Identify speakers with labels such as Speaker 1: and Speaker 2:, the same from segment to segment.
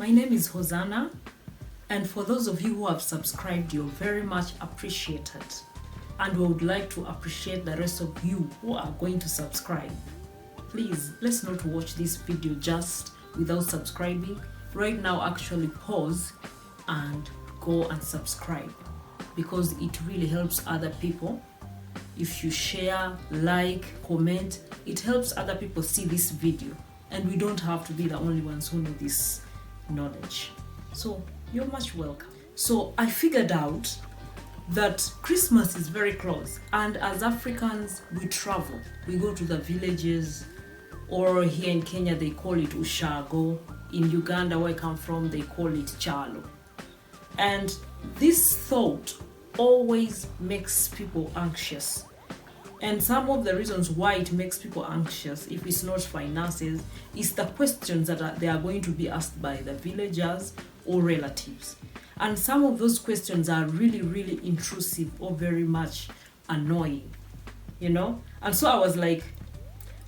Speaker 1: My name is Hossanah, and for those of you who have subscribed, you're very much appreciated. And we would like to appreciate the rest of you who are going to subscribe. Please, let's not watch this video just without subscribing. Right now, actually pause and go and subscribe, because it really helps other people. If you share, like, comment, it helps other people see this video, and we don't have to be the only ones who know this knowledge. So you're much welcome. So I figured out that Christmas is very close, and as Africans we travel, we go to the villages, or here in Kenya they call it ushago. In Uganda, where I come from, they call it chalo. And this thought always makes people anxious. And some of the reasons why it makes people anxious, if it's not finances, is the questions that they are going to be asked by the villagers or relatives. And some of those questions are really, really intrusive or very much annoying, you know? And so I was like,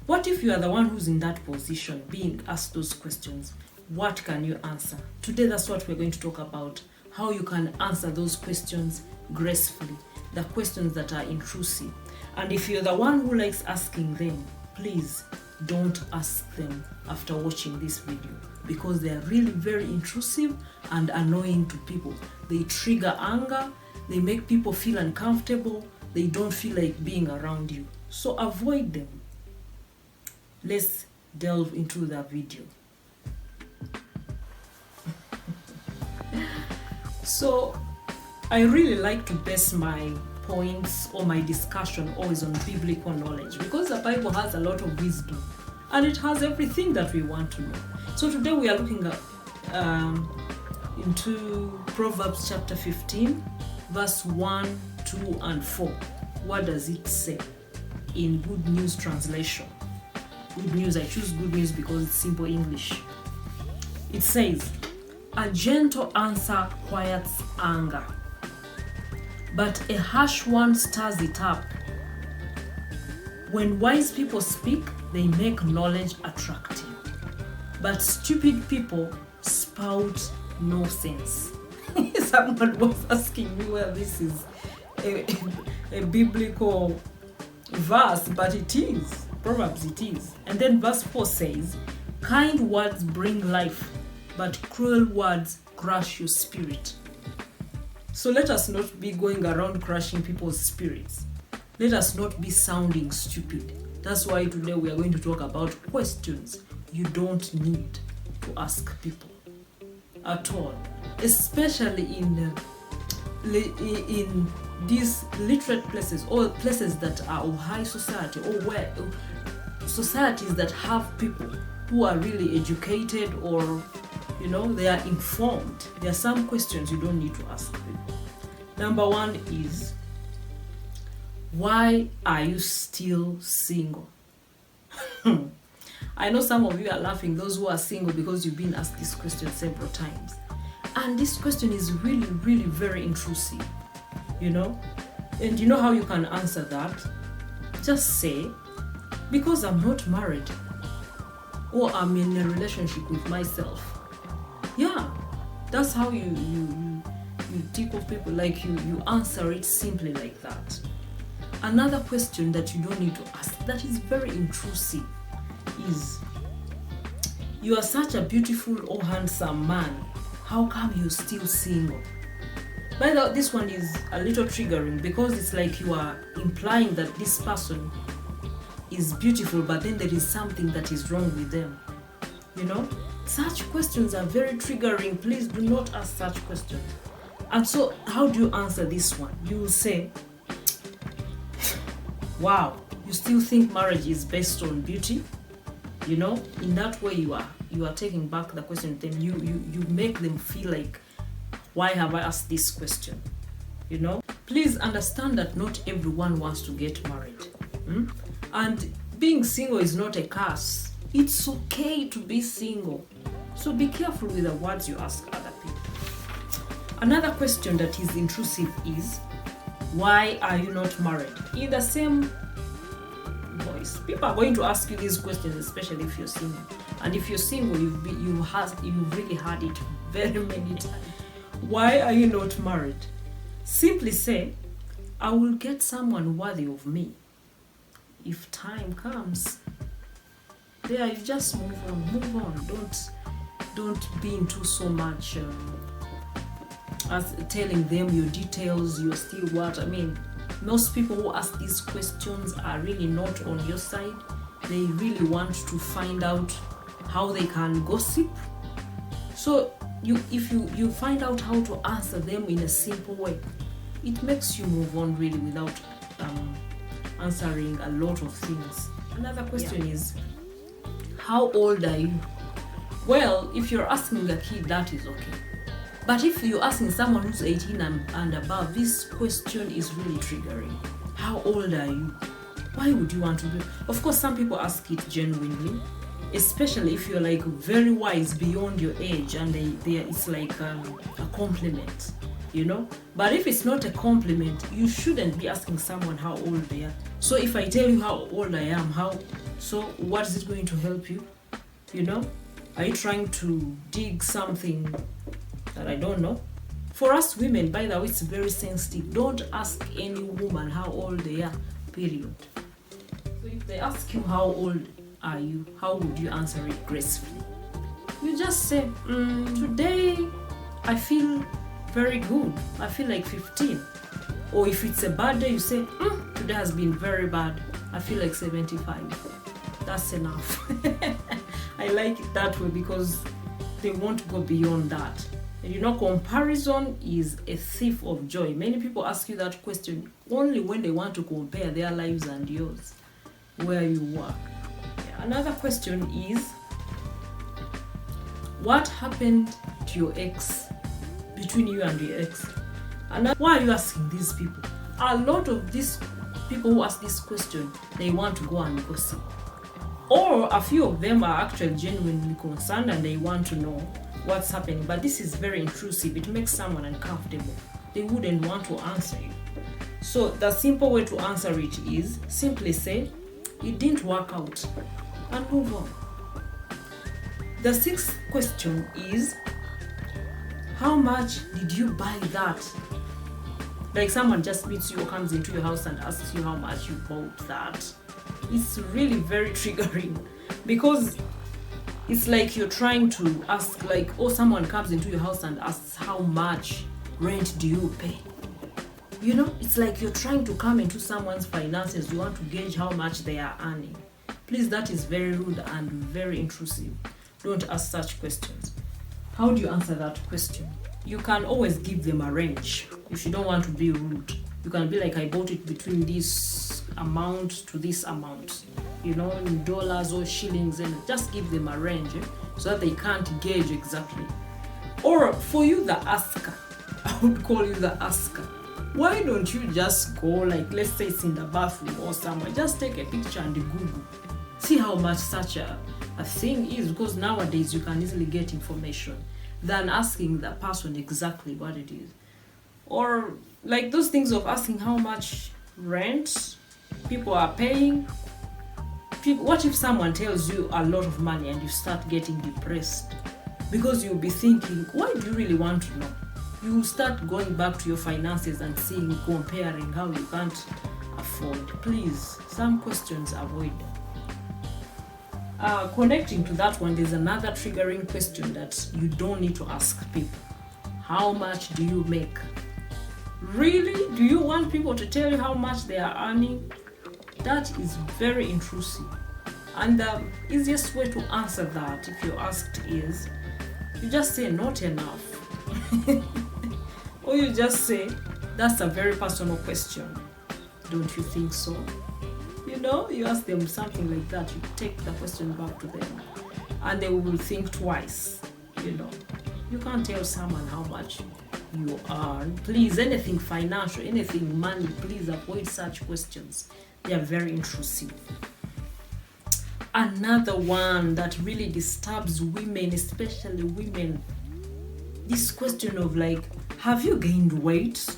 Speaker 1: what if you are the one who's in that position, being asked those questions? What can you answer? Today, that's what we're going to talk about. How you can answer those questions gracefully, the questions that are intrusive. And if you're the one who likes asking them, please don't ask them after watching this video, because they are really very intrusive and annoying to people. They trigger anger, they make people feel uncomfortable, they don't feel like being around you. So avoid them. Let's delve into the video. So I really like to base my points or my discussion always on biblical knowledge, because the Bible has a lot of wisdom and it has everything that we want to know. So today we are looking at into Proverbs chapter 15, verse 1, 2, and 4. What does it say in Good News translation? Good News, I choose Good News because it's simple English. It says, "A gentle answer quiets anger, but a harsh one stirs it up. When wise people speak, they make knowledge attractive, but stupid people spout no sense." Someone was asking me whether this is a biblical verse, but it is. Proverbs it is. And then verse 4 says, "Kind words bring life, but cruel words crush your spirit." So let us not be going around crushing people's spirits. Let us not be sounding stupid. That's why today we are going to talk about questions you don't need to ask people at all, especially in these literate places, or places that are of high society, or where societies that have people who are really educated, or they are informed. There are some questions you don't need to ask people. Number one is, why are you still single? I know some of you are laughing, those who are single, because you've been asked this question several times. And this question is really, really very intrusive, And you know how you can answer that? Just say, because I'm not married, or I'm in a relationship with myself. Yeah, that's how you tickle people, like you answer it simply like that. Another question that you don't need to ask, that is very intrusive, is, you are such a beautiful or handsome man, how come you're still single? By the way, this one is a little triggering, because it's like you are implying that this person is beautiful, but then there is something that is wrong with them. Such questions are very triggering. Please do not ask such questions. And so how do you answer this one? You will say, wow, you still think marriage is based on beauty? In that way you are taking back the question to them. You make them feel like, why have I asked this question? Please understand that not everyone wants to get married. And being single is not a curse. It's okay to be single. So be careful with the words you ask other people. Another question that is intrusive is, why are you not married? In the same choice. People are going to ask you these questions, especially if you're single. And if you're single, you've really had it very many times. Why are you not married? Simply say, I will get someone worthy of me. If time comes, there you just move on. Don't be into so much as telling them your details, you're still what. I mean, most people who ask these questions are really not on your side. They really want to find out how they can gossip. So if you find out how to answer them in a simple way, it makes you move on really without answering a lot of things. Another question is, how old are you? Well, if you're asking a kid, that is okay. But if you're asking someone who's 18 and above, this question is really triggering. How old are you? Why would you want to be? Of course, some people ask it genuinely, especially if you're like very wise beyond your age, and it's like a compliment, you know. But if it's not a compliment, you shouldn't be asking someone how old they are. So if I tell you how old I am, so what is it going to help you? You know, are you trying to dig something that I don't know? For us women, by the way, it's very sensitive. Don't ask any woman how old they are, period. So if they ask you how old are you, how would you answer it gracefully? You just say, today I feel very good. I feel like 15. Or if it's a bad day, you say, today has been very bad. I feel like 75. That's enough. I like it that way because they won't go beyond that. And you know, comparison is a thief of joy. Many people ask you that question only when they want to compare their lives and yours, where you were. Another question is, what happened to your ex, between you and your ex? And why are you asking these people? A lot of these people who ask this question, they want to go and gossip. Or a few of them are actually genuinely concerned and they want to know what's happening. But this is very intrusive. It makes someone uncomfortable. They wouldn't want to answer you. So the simple way to answer it is simply say, it didn't work out, and move on. The sixth question is, how much did you buy that? Like someone just meets you or comes into your house and asks you how much you bought that. It's really very triggering because it's like you're trying to ask, like, someone comes into your house and asks how much rent do you pay? You know, it's like you're trying to come into someone's finances. You want to gauge how much they are earning. Please, that is very rude and very intrusive. Don't ask such questions. How do you answer that question? You can always give them a range. If you don't want to be rude, you can be like, I bought it between this amount to this amount, you know, in dollars or shillings, and just give them a range so that they can't gauge exactly. Or for you, the asker, I would call you the asker. Why don't you just go, like, let's say it's in the bathroom or somewhere, just take a picture and Google. See how much such a thing is, because nowadays you can easily get information than asking the person exactly what it is. Or like those things of asking how much rent people are paying. What if someone tells you a lot of money and you start getting depressed? Because you'll be thinking, why do you really want to know? You start going back to your finances and seeing, comparing how you can't afford. Please, some questions avoid them. Connecting to that one, there's another triggering question that you don't need to ask people. How much do you make? Really? Do you want people to tell you how much they are earning? That is very intrusive. And the easiest way to answer that, if you're asked, is you just say not enough. Or you just say, that's a very personal question. Don't you think so? You know, you ask them something like that, you take the question back to them and they will think twice. You know, you can't tell someone how much you earn. Please, anything financial, anything money, please avoid such questions. They are very intrusive. Another one that really disturbs women, especially women, this question of like, have you gained weight?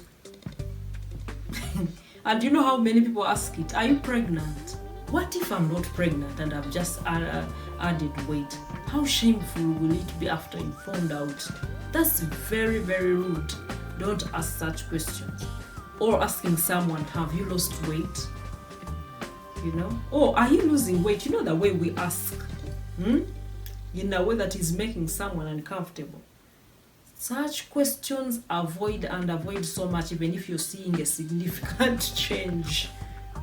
Speaker 1: And you know how many people ask it, are you pregnant? What if I'm not pregnant and I've just added weight? How shameful will it be after you found out? That's very, very rude. Don't ask such questions. Or asking someone, have you lost weight? Or are you losing weight? The way we ask, in a way that is making someone uncomfortable. Such questions avoid so much, even if you're seeing a significant change.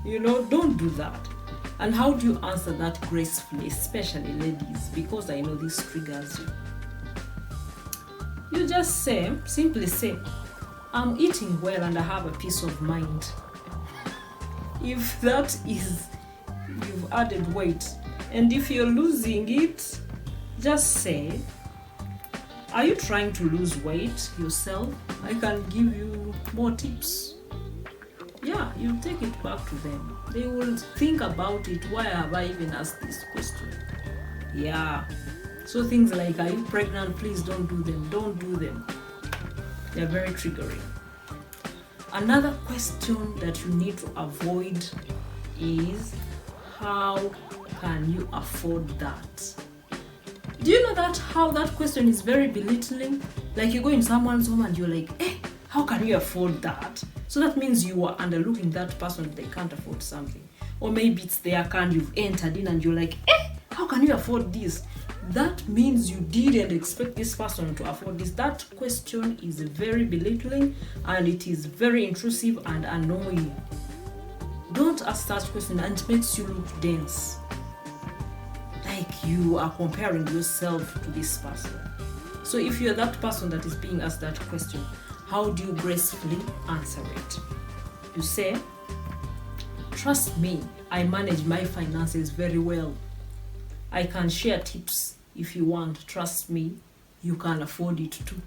Speaker 1: Don't do that. And how do you answer that gracefully, especially ladies? Because I know this triggers you. You just simply say, I'm eating well and I have a peace of mind. If that is, you've added weight. And if you're losing it, just say, are you trying to lose weight yourself? I can give you more tips. Yeah, you take it back to them. They will think about it. Why have I even asked this question? Yeah. So things like, are you pregnant? Please don't do them. Don't do them. They're very triggering. Another question that you need to avoid is, how can you afford that? Do you know that how that question is very belittling? Like you go in someone's home and you're like, how can you afford that? So that means you are underlooking that person, they can't afford something. Or maybe it's their account, you've entered in and you're like, how can you afford this? That means you didn't expect this person to afford this. That question is very belittling and it is very intrusive and annoying. Don't ask that question, and it makes you look dense. Like you are comparing yourself to this person. So if you're that person that is being asked that question, how do you gracefully answer it? You say, trust me, I manage my finances very well. I can share tips if you want. Trust me, you can afford it too.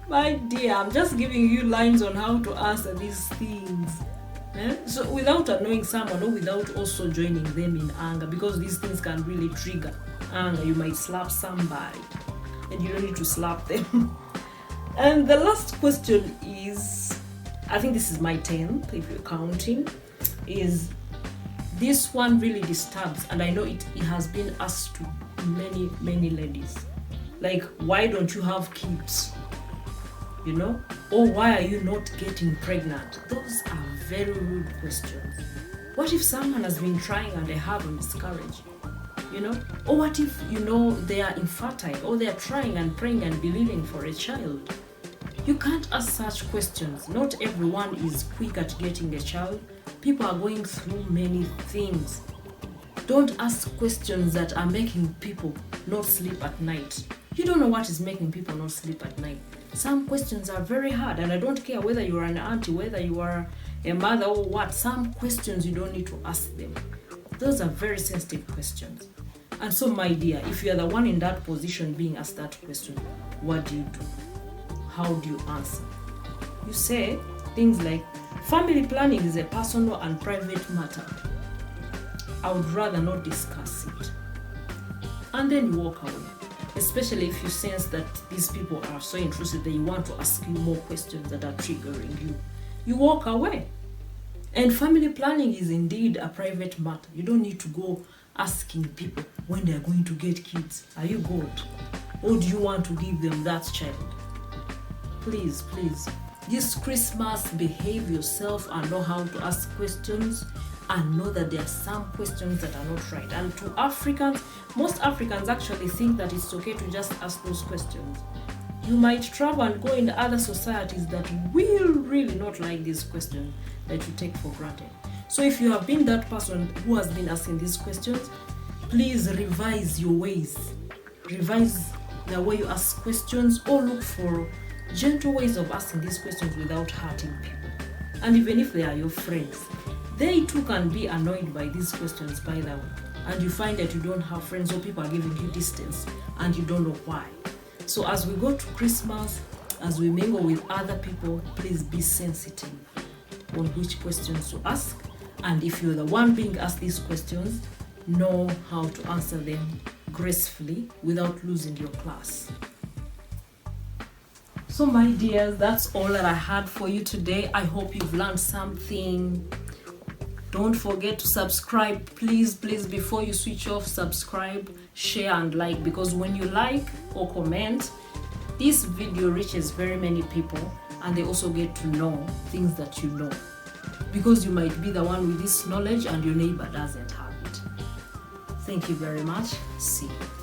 Speaker 1: My dear, I'm just giving you lines on how to answer these things. So without annoying someone or without also joining them in anger, because these things can really trigger anger. You might slap somebody and you don't need to slap them. And the last question is, I think this is my 10th if you're counting, is this one really disturbs, and I know it has been asked to many ladies. Like, why don't you have kids? Or why are you not getting pregnant? Those are very rude questions. What if someone has been trying and they have a miscarriage? Or what if they are infertile, or they are trying and praying and believing for a child? You can't ask such questions. Not everyone is quick at getting a child. People are going through many things. Don't ask questions that are making people not sleep at night. You don't know what is making people not sleep at night. Some questions are very hard, and I don't care whether you are an auntie, whether you are a mother or what. Some questions you don't need to ask them. Those are very sensitive questions. And so, my dear, if you are the one in that position being asked that question, what do you do? How do you answer? You say things like, family planning is a personal and private matter. I would rather not discuss it. And then you walk away. Especially if you sense that these people are so intrusive that you want to ask you more questions that are triggering you. You walk away. And family planning is indeed a private matter. You don't need to go asking people when they're going to get kids. Are you good? Or do you want to give them that child? Please, this Christmas, behave yourself and know how to ask questions, and know that there are some questions that are not right. And to Africans, most Africans actually think that it's okay to just ask those questions. You might travel and go in other societies that will really not like these questions that you take for granted. So if you have been that person who has been asking these questions, please revise your ways. Revise the way you ask questions, or look for gentle ways of asking these questions without hurting people. And even if they are your friends, they too can be annoyed by these questions, by the way. And you find that you don't have friends, or people are giving you distance and you don't know why. So as we go to Christmas, as we mingle with other people, please be sensitive on which questions to ask. And if you're the one being asked these questions, know how to answer them gracefully without losing your class. So my dears, that's all that I had for you today. I hope you've learned something. Don't forget to subscribe, please, before you switch off. Subscribe, share and like, because when you like or comment, this video reaches very many people and they also get to know things that you know, because you might be the one with this knowledge and your neighbor doesn't have it. Thank you very much. See you.